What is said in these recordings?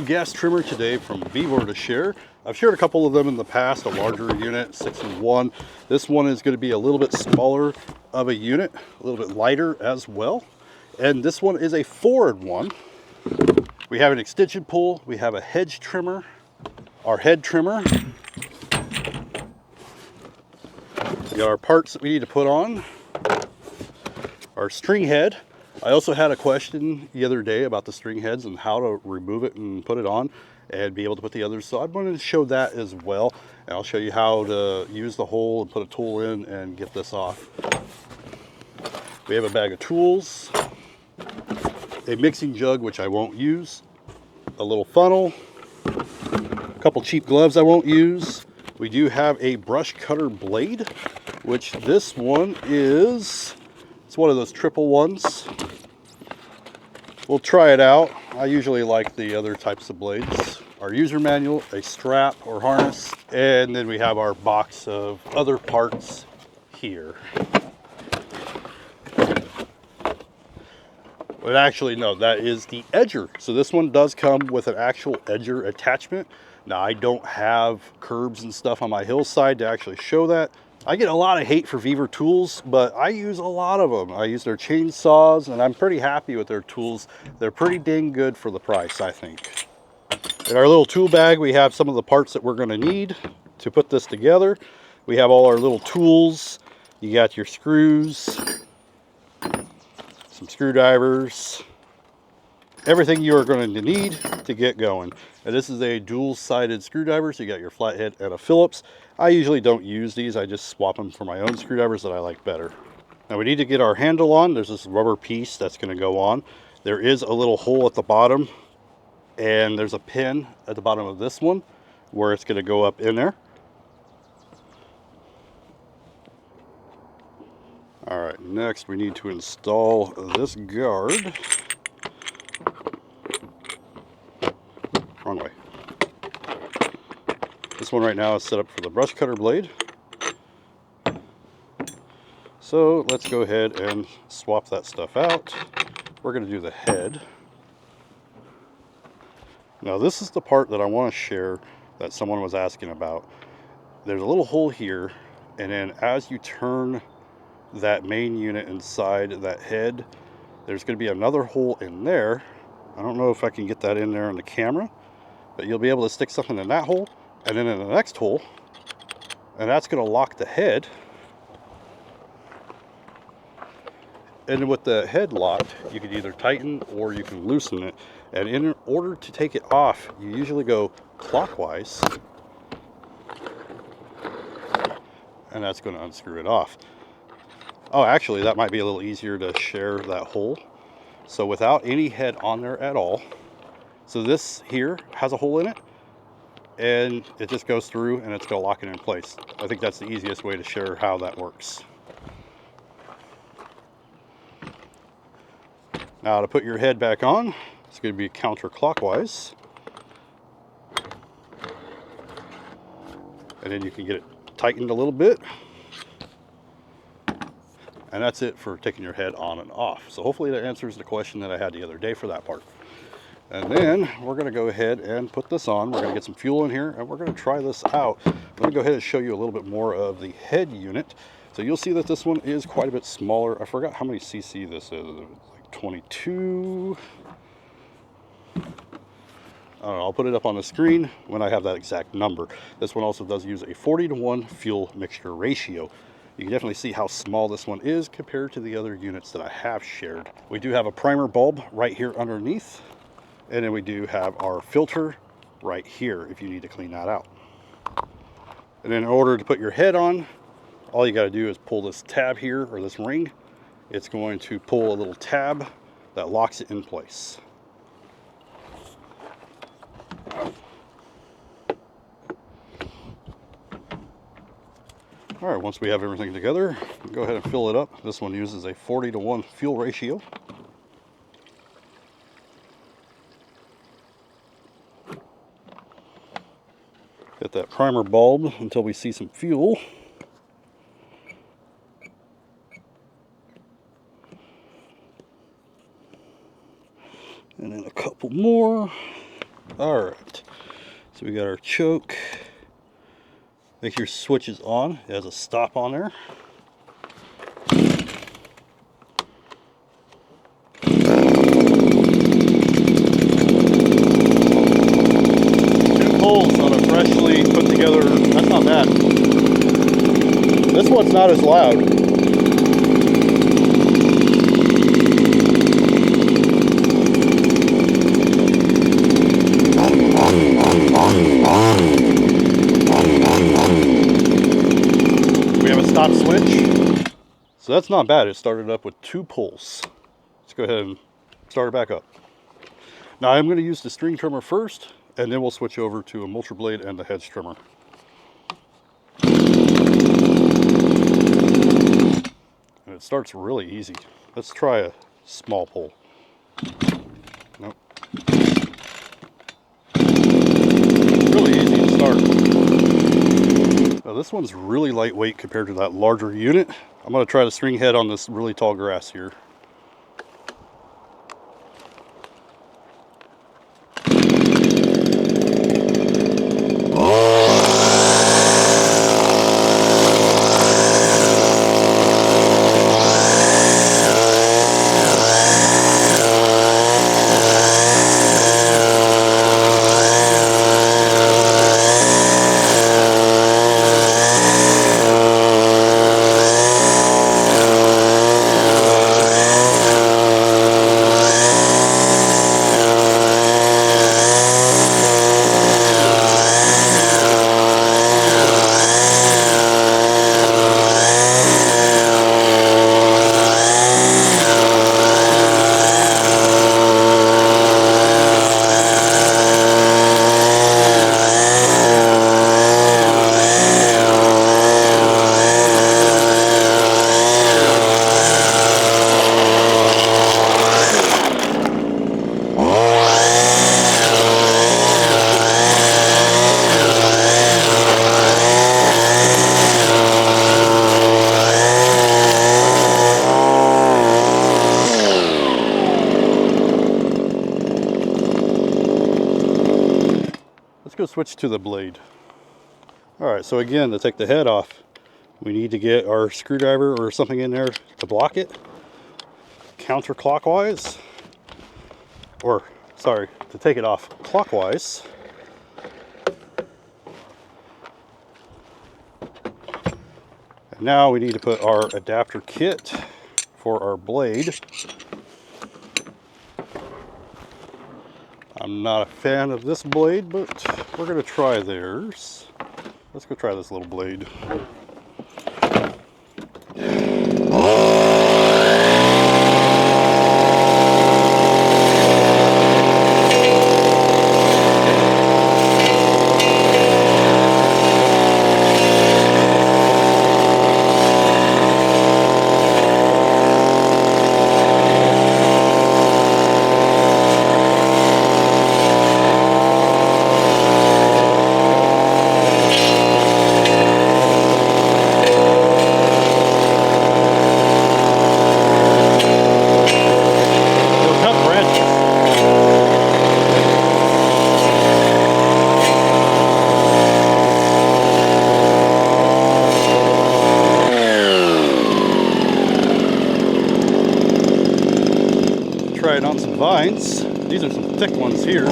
gas trimmer today from VEVOR to share. I've shared a couple of them in the past, a larger unit, 6-in-1. This one is going to be a little bit smaller of a unit, a little bit lighter as well. And this one is a 4-in-1. We have an extension pull, we have a hedge trimmer, our head trimmer. We got our parts that we need to put on, our string head. I also had a question the other day about the string heads and how to remove it and put it on and be able to put the others. So I'm going to show that as well. And I'll show you how to use the hole and put a tool in and get this off. We have a bag of tools, a mixing jug, which I won't use, a little funnel, a couple cheap gloves I won't use. We do have a brush cutter blade, which this one is, it's one of those triple ones. We'll try it out. I usually like the other types of blades. Our user manual, a strap or harness, and then we have our box of other parts here. But actually, no, that is the edger. So this one does come with an actual edger attachment. Now, I don't have curbs and stuff on my hillside to actually show that. I get a lot of hate for VEVOR tools, but I use a lot of them. I use their chainsaws, and I'm pretty happy with their tools. They're pretty dang good for the price, I think. In our little tool bag, we have some of the parts that we're going to need to put this together. We have all our little tools. You got your screws, some screwdrivers, everything you are going to need to get going. And this is a dual-sided screwdriver, so you got your flathead and a Phillips. I usually don't use these, I just swap them for my own screwdrivers that I like better. Now we need to get our handle on. There's this rubber piece that's going to go on. There is a little hole at the bottom, and there's a pin at the bottom of this one where it's going to go up in there. All right, next we need to install this guard. Wrong way. This one right now is set up for the brush cutter blade. So let's go ahead and swap that stuff out. We're going to do the head. Now this is the part that I want to share that someone was asking about. There's a little hole here, and then as you turn that main unit inside that head, there's going to be another hole in there. I don't know if I can get that in there on the camera, but you'll be able to stick something in that hole and then in the next hole, and that's going to lock the head. And with the head locked, you can either tighten or you can loosen it. And in order to take it off, you usually go clockwise, and that's going to unscrew it off. Oh, actually, that might be a little easier to share that hole. So without any head on there at all, so this here has a hole in it, and it just goes through and it's going to lock it in place. I think that's the easiest way to share how that works. Now to put your head back on, it's going to be counterclockwise. And then you can get it tightened a little bit. And that's it for taking your head on and off. So hopefully that answers the question that I had the other day for that part. And then we're going to go ahead and put this on. We're going to get some fuel in here and we're going to try this out. Let me go ahead and show you a little bit more of the head unit. So you'll see that this one is quite a bit smaller. I forgot how many cc this is. Like 22. I don't know, I'll put it up on the screen when I have that exact number. This one also does use a 40-to-1 fuel mixture ratio. You can definitely see how small this one is compared to the other units that I have shared. We do have a primer bulb right here underneath. And then we do have our filter right here if you need to clean that out. And then in order to put your head on, all you got to do is pull this tab here, or this ring. It's going to pull a little tab that locks it in place. All right, once we have everything together, go ahead and fill it up. This one uses a 40-to-1 fuel ratio. Hit that primer bulb until we see some fuel. And then a couple more. All right, so we got our choke. Make sure your switch is on. It has a stop on there. Poles on a freshly put together, that's not bad. This one's not as loud. We have a stop switch. So that's not bad. It started up with 2 pulls. Let's go ahead and start it back up. Now I'm going to use the string trimmer first, and then we'll switch over to a mulcher blade and the Hedge trimmer. And it starts really easy. Let's try a small pull. Nope. Really easy to start. Now this one's really lightweight compared to that larger unit. I'm going to try the string head on this really tall grass here. Go switch to the blade. Alright, so again, to take the head off, we need to get our screwdriver or something in there to block it counterclockwise, or sorry, to take it off clockwise. And now we need to put our adapter kit for our blade. I'm not a fan of this blade, but we're going to try theirs. Let's go try this little blade. Try it on some vines. These are some thick ones here.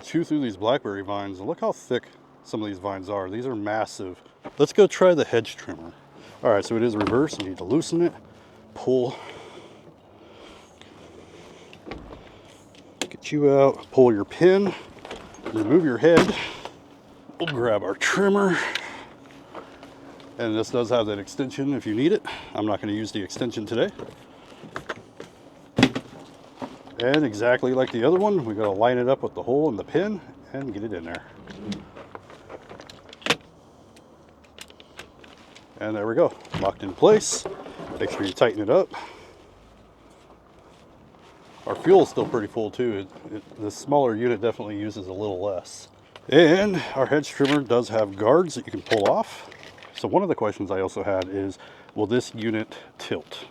Chew through these blackberry vines. Look how thick some of these vines are. These are massive. Let's go try the Hedge trimmer. All right, so it is reverse. You need to loosen it, pull, get you out, pull your pin, remove your head. We'll grab our trimmer. And this does have that extension if you need it. I'm not going to use the extension today. And exactly like the other one, we got to line it up with the hole in the pin and get it in there. And there we go, locked in place. Make sure you tighten it up. Our fuel is still pretty full too. The smaller unit definitely uses a little less. And our hedge trimmer does have guards that you can pull off. So one of the questions I also had is, will this unit tilt?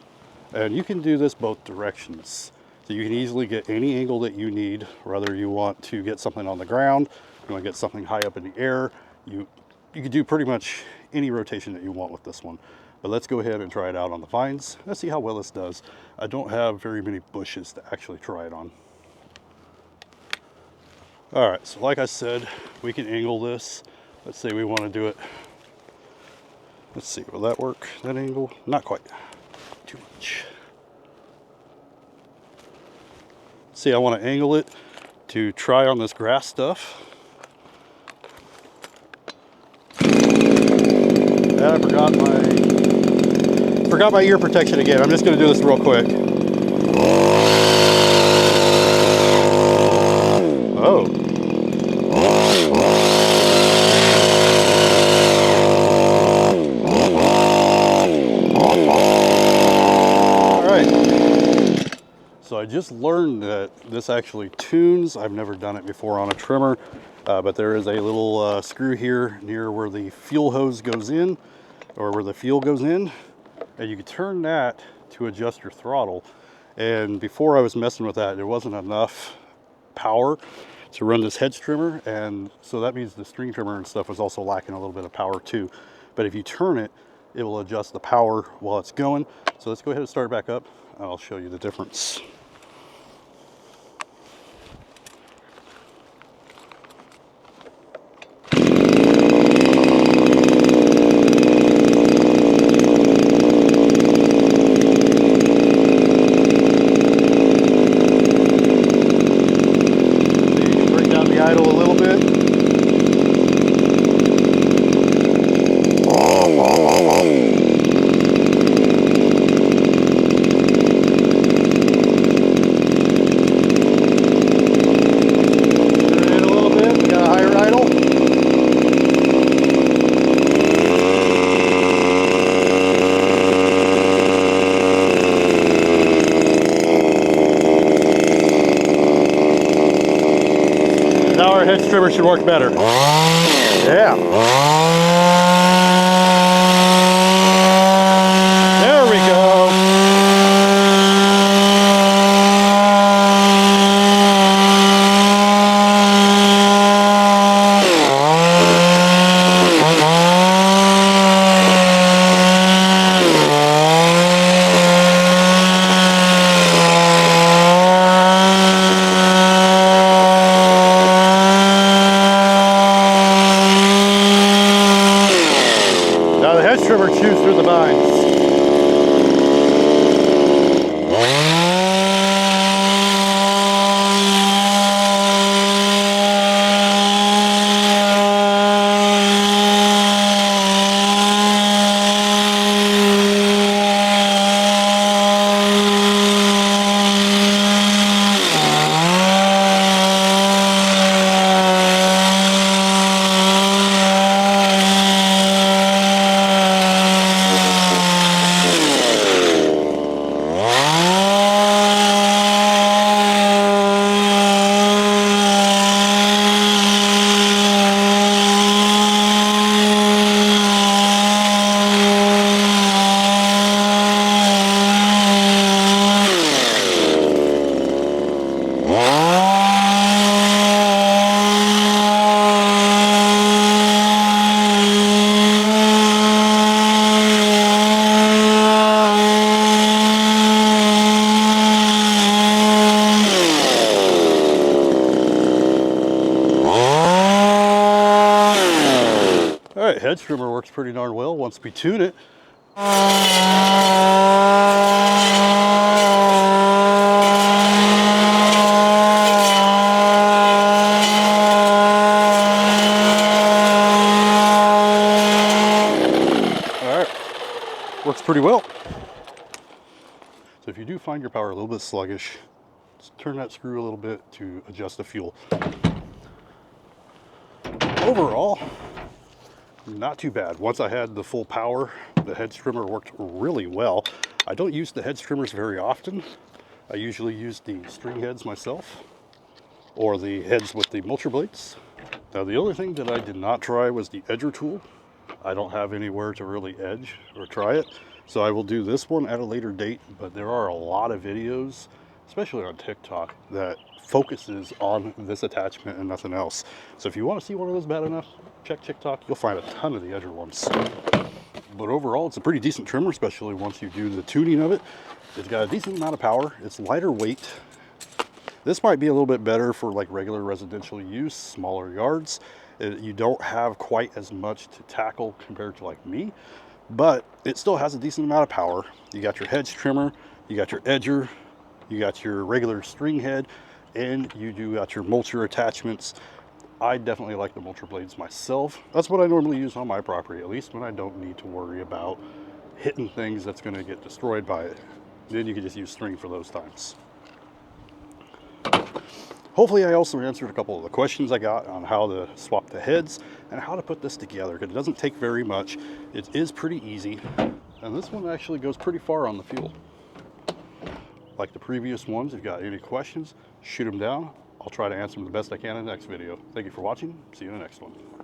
And you can do this both directions. So you can easily get any angle that you need, whether you want to get something on the ground, you want to get something high up in the air. You can do pretty much any rotation that you want with this one. But let's go ahead and try it out on the vines. Let's see how well this does. I don't have very many bushes to actually try it on. All right, so like I said, we can angle this. Let's say we want to do it. Let's see, will that work, that angle? Not quite, too much. See, I want to angle it to try on this grass stuff. And I forgot my ear protection again. I'm just going to do this real quick. Oh. All right. So I just learned that this actually tunes. I've never done it before on a trimmer, but there is a little screw here near where the fuel hose goes in, or where the fuel goes in, and you can turn that to adjust your throttle. And before I was messing with that, there wasn't enough power to run this hedge trimmer, and so that means the string trimmer and stuff was also lacking a little bit of power too. But if you turn it, it will adjust the power while it's going. So let's go ahead and start it back up. I'll show you the difference. Hedge trimmer should work better. Yeah. There we go. Now the hedge trimmer chews through the vines. All right, hedge trimmer works pretty darn well once we tune it. pretty well. So if you do find your power a little bit sluggish, just turn that screw a little bit to adjust the fuel. Overall, not too bad. Once I had the full power, the hedge trimmer worked really well. I don't use the hedge trimmers very often. I usually use the string heads myself, or the heads with the mulcher blades. Now the other thing that I did not try was the edger tool. I don't have anywhere to really edge or try it, so I will do this one at a later date, but there are a lot of videos, especially on TikTok, that focuses on this attachment and nothing else. So if you want to see one of those bad enough, check TikTok. You'll find a ton of the edger ones. But overall, it's a pretty decent trimmer, especially once you do the tuning of it. It's got a decent amount of power. It's lighter weight. This might be a little bit better for like regular residential use, smaller yards. You don't have quite as much to tackle compared to like me, but it still has a decent amount of power. You got your hedge trimmer, you got your edger, you got your regular string head, and you do got your mulcher attachments. I definitely like the mulcher blades myself. That's what I normally use on my property, at least when I don't need to worry about hitting things that's going to get destroyed by it. Then you can just use string for those times. Hopefully I also answered a couple of the questions I got on how to swap the heads and how to put this together, because it doesn't take very much. It is pretty easy, and this one actually goes pretty far on the fuel. Like the previous ones, if you've got any questions, shoot them down. I'll try to answer them the best I can in the next video. Thank you for watching. See you in the next one.